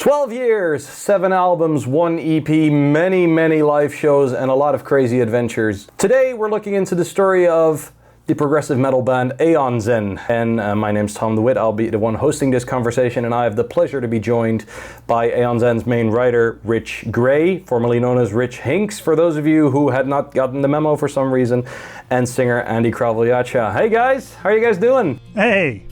12 years, 7 albums, 1 EP, many live shows, and a lot of crazy adventures. Today we're looking into the story of the progressive metal band Aeon Zen. And my name's Tom de Wit. I'll be the one hosting this conversation, and I have the pleasure to be joined by Aeon Zen's main writer, Rich Gray, formerly known as Rich Hinks, for those of you who had not gotten the memo for some reason, and singer Andi Kravljaca. Hey guys, how are you guys doing? Hey.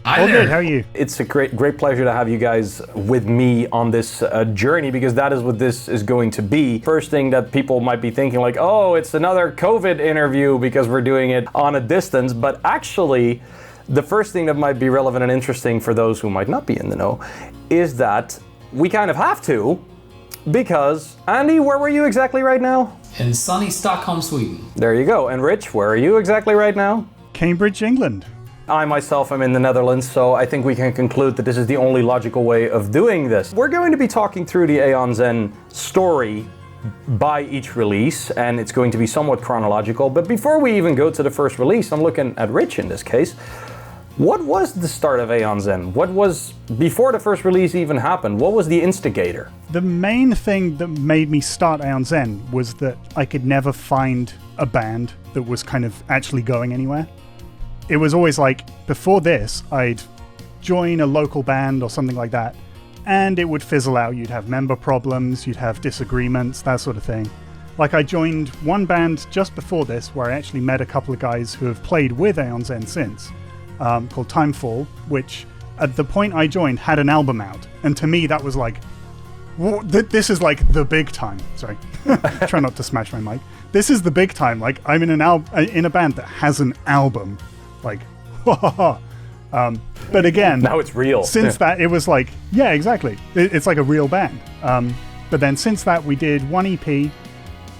Hi All there. good, how are you? It's a great pleasure to have you guys with me on this journey, because that is what this is going to be. First thing that people might be thinking, like, oh, it's another COVID interview because we're doing it on a distance. But actually, the first thing that might be relevant and interesting for those who might not be in the know is that we kind of have to, because, Andy, where were you exactly right now? In sunny Stockholm, Sweden. There you go. And Rich, where are you exactly right now? Cambridge, England. I myself am in the Netherlands, so I think we can conclude that this is the only logical way of doing this. We're going to be talking through the Aeon Zen story by each release, and it's going to be somewhat chronological. But before we even go to the first release, I'm looking at Rich in this case. What was the start of Aeon Zen? What was, before the first release even happened, what was the instigator? The main thing that made me start Aeon Zen was that I could never find a band that was kind of actually going anywhere. It was always like, before this, I'd join a local band or something like that, and it would fizzle out. You'd have member problems, you'd have disagreements, that sort of thing. Like, I joined one band just before this, where I actually met a couple of guys who have played with Aeon Zen since, called Timefall, which, at the point I joined, had an album out. And to me, that was like, this is like the big time. Sorry, try not to smash my mic. This is the big time. Like, I'm in in a band that has an album. Like, but again, now it's real. Since that, it was like, yeah, exactly. It's like a real band. But then since that, we did one EP,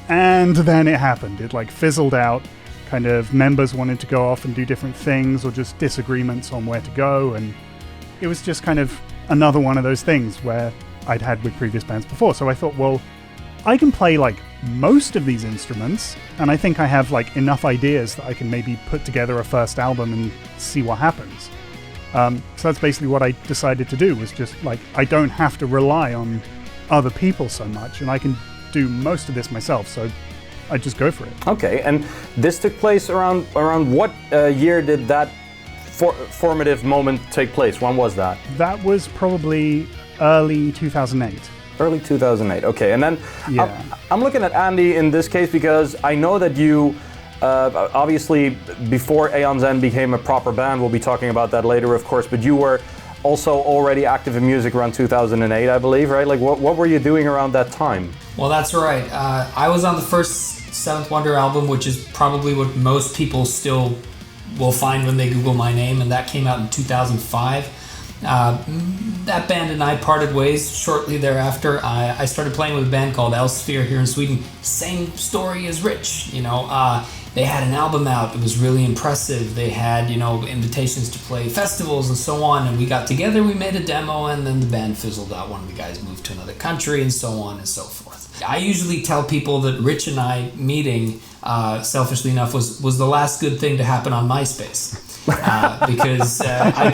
and then it happened. It like fizzled out. Kind of members wanted to go off and do different things, or just disagreements on where to go, and it was just kind of another one of those things where I'd had with previous bands before. So I thought, well, I can play like most of these instruments, and I think I have like enough ideas that I can maybe put together a first album and see what happens. So that's basically what I decided to do, was just like, I don't have to rely on other people so much, and I can do most of this myself, so I just go for it. Okay, and this took place around what year did that formative moment take place? When was that? That was probably early 2008. Early 2008, okay. And then yeah. I'm looking at Andy in this case, because I know that you, obviously, before Aeon Zen became a proper band, we'll be talking about that later, of course, but you were also already active in music around 2008, I believe, right? Like, what were you doing around that time? Well, that's right. I was on the first Seventh Wonder album, which is probably what most people still will find when they Google my name, and that came out in 2005. That band and I parted ways shortly thereafter. I started playing with a band called Elsphere here in Sweden. Same story as Rich, you know. They had an album out. It was really impressive. They had, invitations to play festivals and so on. And we got together, we made a demo, and then the band fizzled out. One of the guys moved to another country and so on and so forth. I usually tell people that Rich and I meeting, selfishly enough, was the last good thing to happen on MySpace. Because I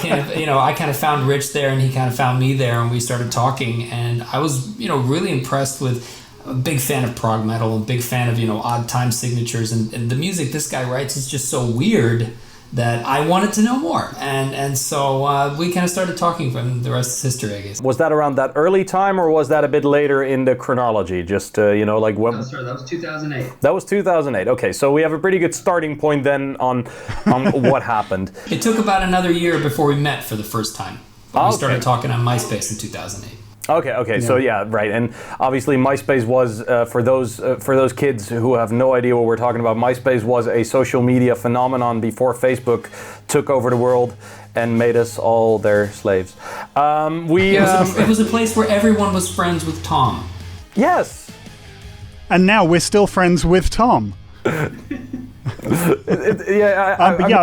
kind of found Rich there, and he kind of found me there, and we started talking, and I was really impressed with. I'm a big fan of prog metal, and big fan of odd time signatures, and the music this guy writes is just so weird that I wanted to know more, and so we kind of started talking, and the rest is history, I guess. Was that around that early time, or was that a bit later in the chronology? Just like when? No, sorry, that was 2008. That was 2008. Okay, so we have a pretty good starting point then on what happened. It took about another year before we met for the first time. But we started talking on MySpace in 2008. Okay. Yeah. So yeah, right, and obviously MySpace was for those kids who have no idea what we're talking about. MySpace was a social media phenomenon before Facebook took over the world and made us all their slaves. It was a place where everyone was friends with Tom. Yes. And now we're still friends with Tom. I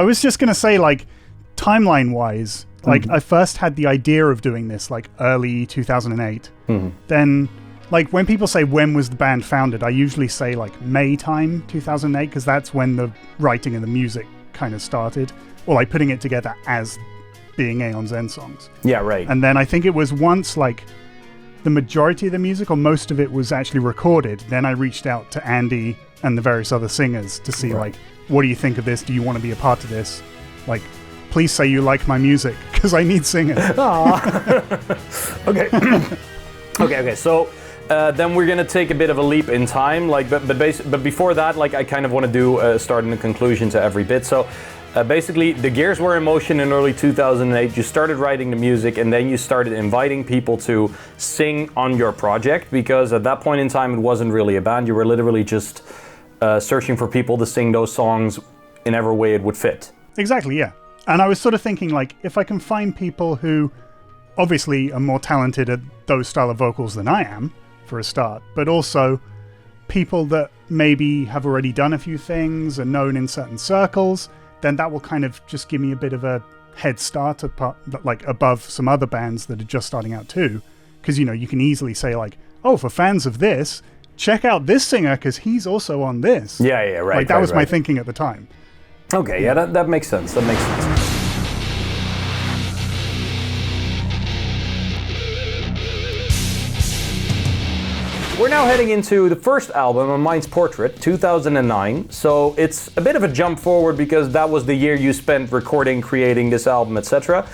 was just gonna say, like, timeline-wise. Like, I first had the idea of doing this, like, early 2008. Then, like, when people say when was the band founded, I usually say, like, May time 2008, because that's when the writing and the music kind of started. Or, like, putting it together as being Aeon Zen songs. Yeah, right. And then I think it was once, like, the majority of the music, or most of it, was actually recorded, then I reached out to Andy and the various other singers to see, like, what do you think of this? Do you want to be a part of this? Like, please say you like my music, because I need singers. Okay. Okay. So then we're gonna take a bit of a leap in time, like, but before that, like, I kind of want to do a start and a conclusion to every bit. So basically, the gears were in motion in early 2008. You started writing the music, and then you started inviting people to sing on your project, because at that point in time, it wasn't really a band. You were literally just searching for people to sing those songs in every way it would fit. Exactly, yeah. And I was sort of thinking, like, if I can find people who obviously are more talented at those style of vocals than I am, for a start, but also people that maybe have already done a few things, are known in certain circles, then that will kind of just give me a bit of a head start, like, above some other bands that are just starting out too. Because, you know, you can easily say, like, oh, for fans of this, check out this singer, because he's also on this. Yeah, right. Like, that was my thinking at the time. Okay, yeah, that makes sense. That makes sense. We're now heading into the first album, A Mind's Portrait, 2009. So it's a bit of a jump forward, because that was the year you spent recording, creating this album, etc.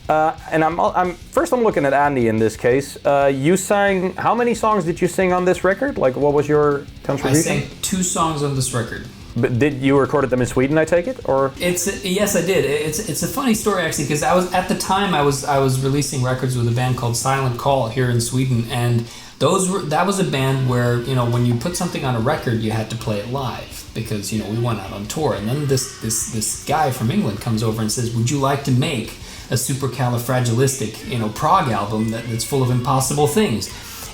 And I'm looking at Andy in this case. You sang, how many songs did you sing on this record? Like, what was your contribution? I sang 2 songs on this record. But did you recorded them in Sweden, I take it, or? Yes, I did. It's a funny story, actually, because I was, at the time, I was releasing records with a band called Silent Call here in Sweden, and that was a band where, you know, when you put something on a record, you had to play it live, because, you know, we went out on tour, and then this guy from England comes over and says, would you like to make a supercalifragilistic, you know, prog album that's full of impossible things?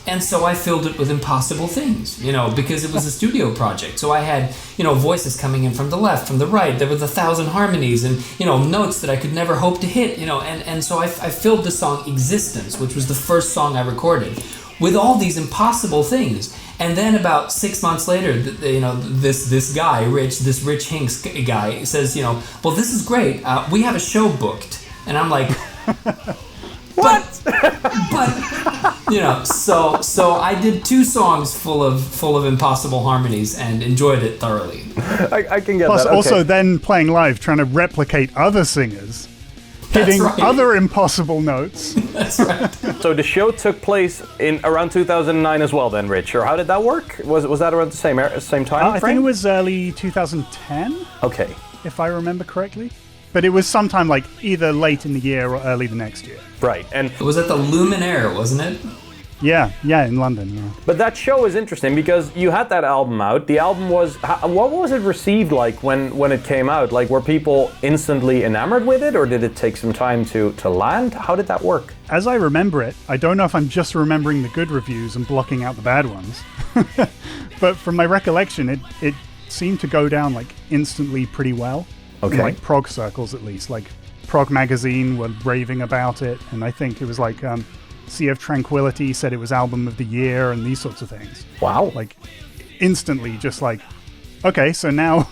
And so I filled it with impossible things, you know, because it was a studio project. So I had, you know, voices coming in from the left, from the right. There was 1,000 harmonies and, you know, notes that I could never hope to hit, you know. And so I filled the song Existence, which was the first song I recorded, with all these impossible things. And then about 6 months later, you know, this guy, this Rich Hinks guy, says, you know, well, this is great. We have a show booked. And I'm like... What? But you know, so I did 2 songs full of impossible harmonies and enjoyed it thoroughly. I can get Plus, that. Okay. also then playing live, trying to replicate other singers, hitting other impossible notes. That's right. So the show took place in around 2009 as well, then, Rich, or how did that work? Was that around the same time I frame? think it was early 2010. Okay. If I remember correctly. But it was sometime like either late in the year or early the next year. Right, and it was at the Luminaire, wasn't it? Yeah, in London, yeah. But that show is interesting because you had that album out. The album was, what was it received like when it came out? Like, were people instantly enamored with it, or did it take some time to land? How did that work? As I remember it, I don't know if I'm just remembering the good reviews and blocking out the bad ones. But from my recollection, it seemed to go down like instantly pretty well. Okay. In, like, prog circles, at least. Like, Prog Magazine were raving about it, and I think it was like Sea of Tranquility said it was album of the year and these sorts of things. Wow. Like, instantly just like, okay, so now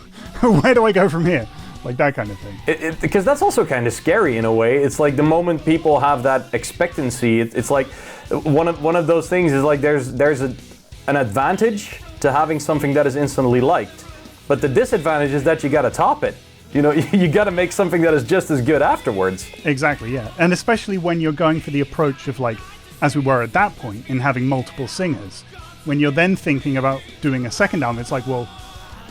where do I go from here? Like, that kind of thing. Because that's also kind of scary in a way. It's like the moment people have that expectancy, it's like one of those things is like there's an advantage to having something that is instantly liked. But the disadvantage is that you got to top it. You know, you got to make something that is just as good afterwards. Exactly, yeah. And especially when you're going for the approach of, like, as we were at that point, in having multiple singers. When you're then thinking about doing a second album, it's like, well,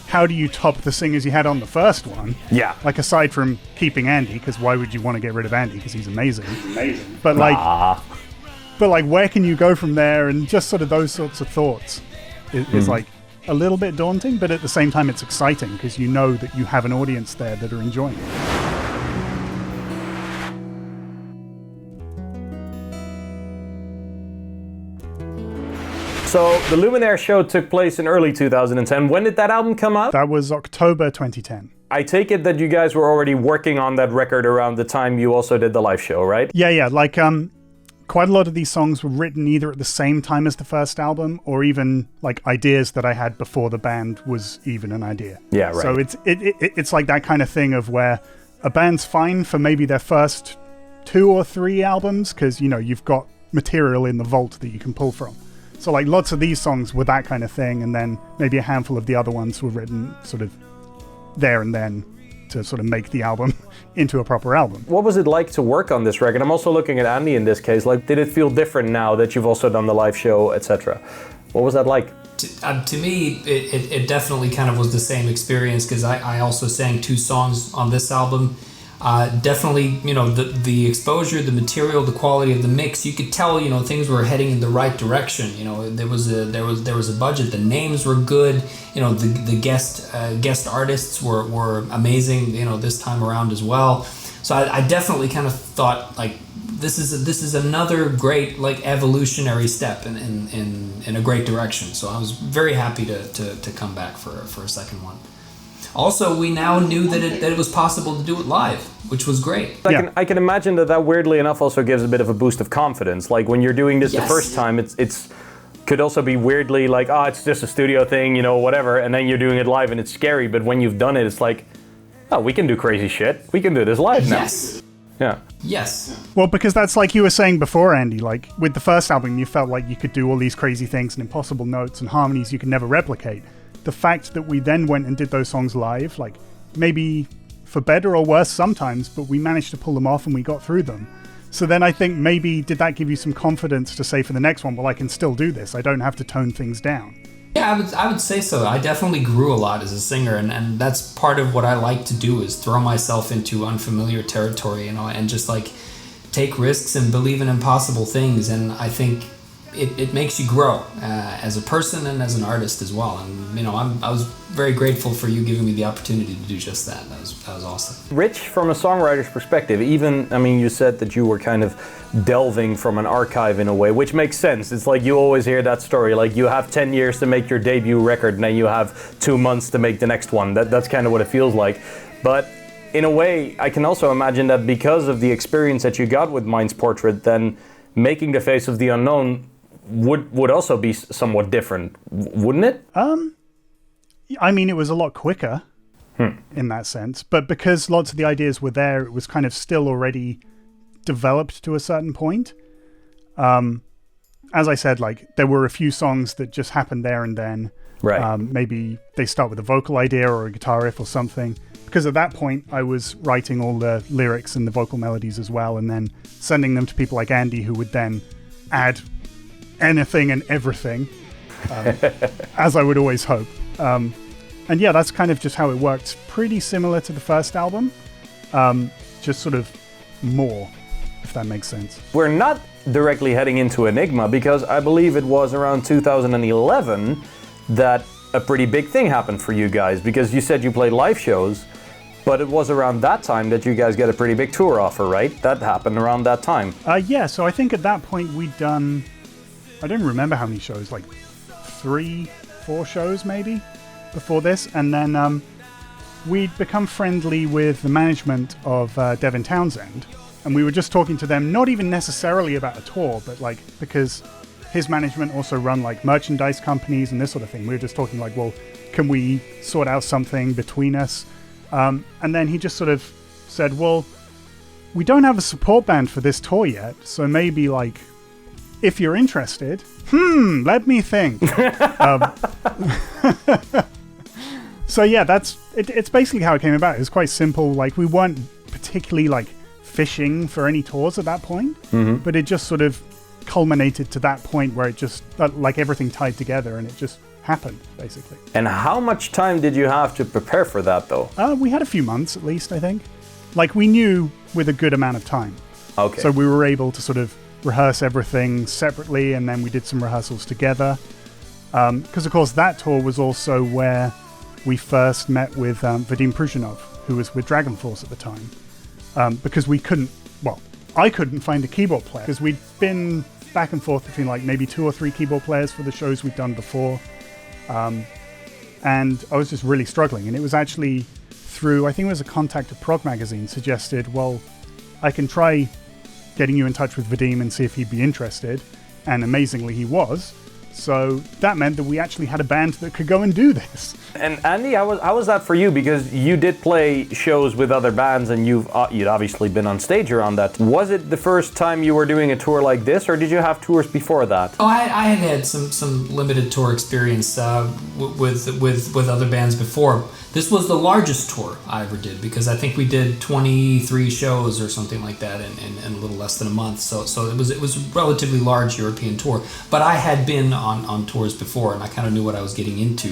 how do you top the singers you had on the first one? Yeah. Like, aside from keeping Andy, because why would you want to get rid of Andy? Because he's amazing. But, like, where can you go from there? And just sort of those sorts of thoughts is like, a little bit daunting, but at the same time it's exciting because you know that you have an audience there that are enjoying it. So the Luminaire show took place in early 2010. When did that album come out? That was October 2010. I take it that you guys were already working on that record around the time you also did the live show, right? Yeah, like quite a lot of these songs were written either at the same time as the first album or even like ideas that I had before the band was even an idea. Yeah, right. So it's like that kind of thing of where a band's fine for maybe their first 2 or 3 albums because, you know, you've got material in the vault that you can pull from. So like lots of these songs were that kind of thing, and then maybe a handful of the other ones were written sort of there and then to sort of make the album into a proper album. What was it like to work on this record? I'm also looking at Andy in this case. Like, did it feel different now that you've also done the live show, etc.? What was that like? To me, it definitely kind of was the same experience, because I also sang 2 songs on this album. Definitely, the exposure, the material, the quality of the mix, you could tell, things were heading in the right direction. There was a budget. The names were good. The guest artists were amazing. This time around as well. So I definitely kind of thought like this is another great like evolutionary step in a great direction. So I was very happy to come back for a second one. Also, we now knew that it was possible to do it live, which was great. I can imagine that weirdly enough also gives a bit of a boost of confidence. Like when you're doing this the first time, it's could also be weirdly like, it's just a studio thing, whatever, and then you're doing it live and it's scary. But when you've done it, it's like, we can do crazy shit. We can do this live now. Yes. Yeah. Yes. Well, because that's like you were saying before, Andy, like with the first album, you felt like you could do all these crazy things and impossible notes and harmonies you could never replicate. The fact that we then went and did those songs live, like maybe for better or worse sometimes, but we managed to pull them off and we got through them. So then I think maybe did that give you some confidence to say for the next one, well, I can still do this. I don't have to tone things down. Yeah, I would say so. I definitely grew a lot as a singer, and that's part of what I like to do is throw myself into unfamiliar territory, and just like take risks and believe in impossible things. And I think it makes you grow as a person and as an artist as well. And I was very grateful for you giving me the opportunity to do just that. That was awesome. Rich, from a songwriter's perspective, you said that you were kind of delving from an archive in a way, which makes sense. It's like you always hear that story, like you have 10 years to make your debut record and then you have 2 months to make the next one. That's kind of what it feels like. But in a way, I can also imagine that because of the experience that you got with Mind's Portrait, then making The Face of the Unknown would also be somewhat different, wouldn't it? It was a lot quicker in that sense, but because lots of the ideas were there, it was kind of still already developed to a certain point. As I said, like there were a few songs that just happened there and then. Right. Maybe they start with a vocal idea or a guitar riff or something. Because at that point, I was writing all the lyrics and the vocal melodies as well, and then sending them to people like Andy, who would then add anything and everything, as I would always hope. And yeah, that's kind of just how it worked. Pretty similar to the first album, just sort of more, if that makes sense. We're not directly heading into Enigma because I believe it was around 2011 that a pretty big thing happened for you guys, because you said you played live shows, but it was around that time that you guys got a pretty big tour offer, right? That happened around that time. Yeah, so I think at that point we'd done, I don't remember how many shows, like 3-4 shows maybe before this, and then we'd become friendly with the management of Devin Townsend, and we were just talking to them, not even necessarily about a tour, but like because his management also run like merchandise companies and this sort of thing. We were just talking like, well, can we sort out something between us? And then he just sort of said, well, we don't have a support band for this tour yet, so maybe like if you're interested, let me think. So yeah, it's basically how it came about. It was quite simple. Like we weren't particularly like fishing for any tours at that point, but it just sort of culminated to that point where it just like everything tied together and it just happened basically. And how much time did you have to prepare for that though? We had a few months at least, I think. Like we knew with a good amount of time. Okay. So we were able to sort of rehearse everything separately, and then we did some rehearsals together. Because of course that tour was also where we first met with Vadim Pruzhinov, who was with Dragon Force at the time. Because I couldn't find a keyboard player, because we'd been back and forth between like maybe 2 or 3 keyboard players for the shows we'd done before. And I was just really struggling. And it was actually through, I think it was a contact at Prog Magazine, suggested, well, I can try getting you in touch with Vadim and see if he'd be interested. And amazingly, he was. So that meant that we actually had a band that could go and do this. And Andy, how was that for you? Because you did play shows with other bands, and you'd obviously been on stage around that. Was it the first time you were doing a tour like this, or did you have tours before that? Oh, I had some limited tour experience with other bands before. This was the largest tour I ever did, because I think we did 23 shows or something like that in a little less than a month. So it was a relatively large European tour. But I had been on tours before, and I kind of knew what I was getting into,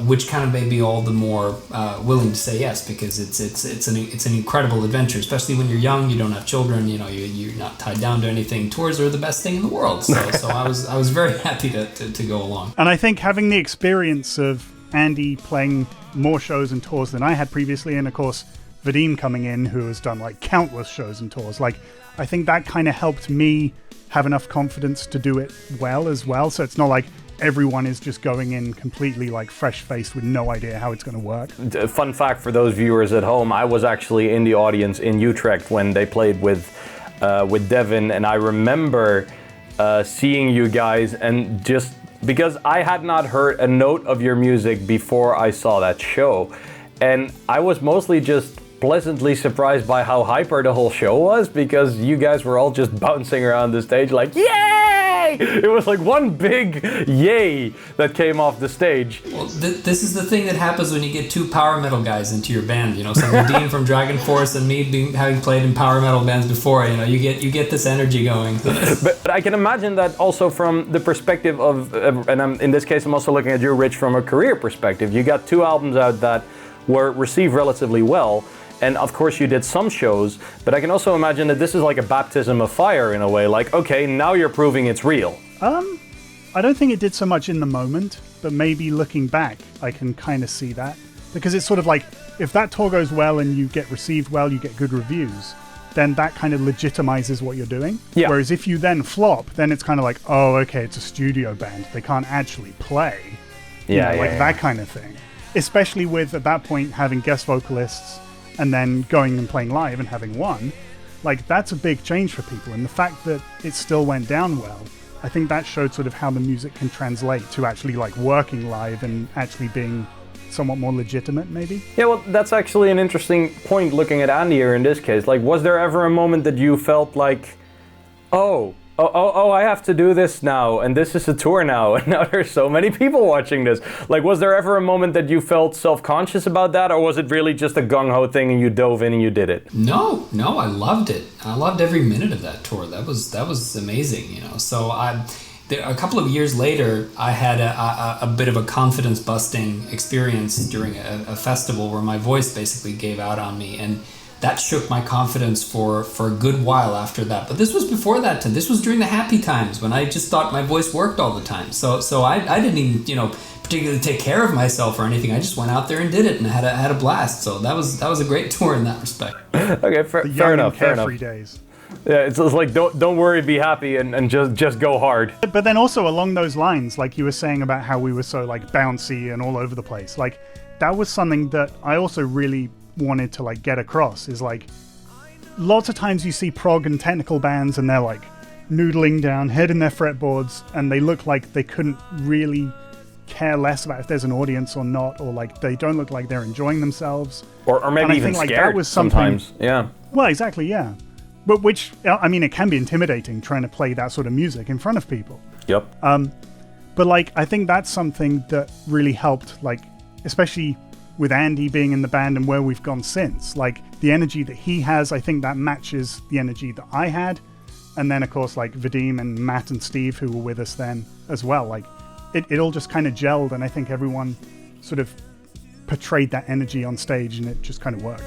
which kind of made me all the more willing to say yes, because it's an incredible adventure, especially when you're young, you don't have children, you're not tied down to anything. Tours are the best thing in the world. So I was very happy to go along. And I think having the experience of Andy playing more shows and tours than I had previously, and of course Vadim coming in, who has done like countless shows and tours, like I think that kind of helped me have enough confidence to do it well as well. So it's not like everyone is just going in completely like fresh-faced with no idea how it's going to work. Fun fact for those viewers at home, I was actually in the audience in Utrecht when they played with Devin, and I remember seeing you guys, and just because I had not heard a note of your music before I saw that show, and I was mostly just pleasantly surprised by how hyper the whole show was, because you guys were all just bouncing around the stage like, yay! It was like one big yay that came off the stage. Well, this is the thing that happens when you get two power metal guys into your band. So Dean from Dragon Force and me having played in power metal bands before, you get this energy going. But I can imagine that also from the perspective of, and in this case I'm also looking at you, Rich, from a career perspective. You got 2 albums out that were received relatively well. And of course you did some shows, but I can also imagine that this is like a baptism of fire in a way, like, okay, now you're proving it's real. I don't think it did so much in the moment, but maybe looking back, I can kind of see that. Because it's sort of like, if that tour goes well and you get received well, you get good reviews, then that kind of legitimizes what you're doing. Yeah. Whereas if you then flop, then it's kind of like, oh, okay, it's a studio band. They can't actually play. That kind of thing. Especially with, at that point, having guest vocalists, and then going and playing live and having one, like that's a big change for people. And the fact that it still went down well, I think that showed sort of how the music can translate to actually like working live and actually being somewhat more legitimate, maybe. Yeah, well, that's actually an interesting point looking at Andy here in this case. Like, was there ever a moment that you felt like, oh, I have to do this now, and this is a tour now, and now there's so many people watching this. Like, was there ever a moment that you felt self-conscious about that, or was it really just a gung-ho thing and you dove in and you did it? No, I loved it. I loved every minute of that tour. That was amazing, So a couple of years later, I had a bit of a confidence-busting experience during a festival where my voice basically gave out on me, and that shook my confidence for a good while after that. But this was before that time. This was during the happy times when I just thought my voice worked all the time. So I didn't even, particularly take care of myself or anything. I just went out there and did it and had a blast. So that was a great tour in that respect. Okay, fair enough. Carefree days. Yeah, it's like don't worry, be happy, and just go hard. But then also along those lines, like you were saying about how we were so like bouncy and all over the place, like that was something that I also really wanted to like get across, is like lots of times you see prog and technical bands and they're like noodling down, head in their fretboards, and they look like they couldn't really care less about if there's an audience or not, or like they don't look like they're enjoying themselves, or maybe even scared. That was sometimes. Yeah. Well, exactly. Yeah. But which, I mean, it can be intimidating trying to play that sort of music in front of people. Yep. But like I think that's something that really helped, like especially with Andy being in the band and where we've gone since, like the energy that he has, I think that matches the energy that I had. And then of course like Vadim and Matt and Steve, who were with us then as well, like it all just kind of gelled, and I think everyone sort of portrayed that energy on stage, and it just kind of worked.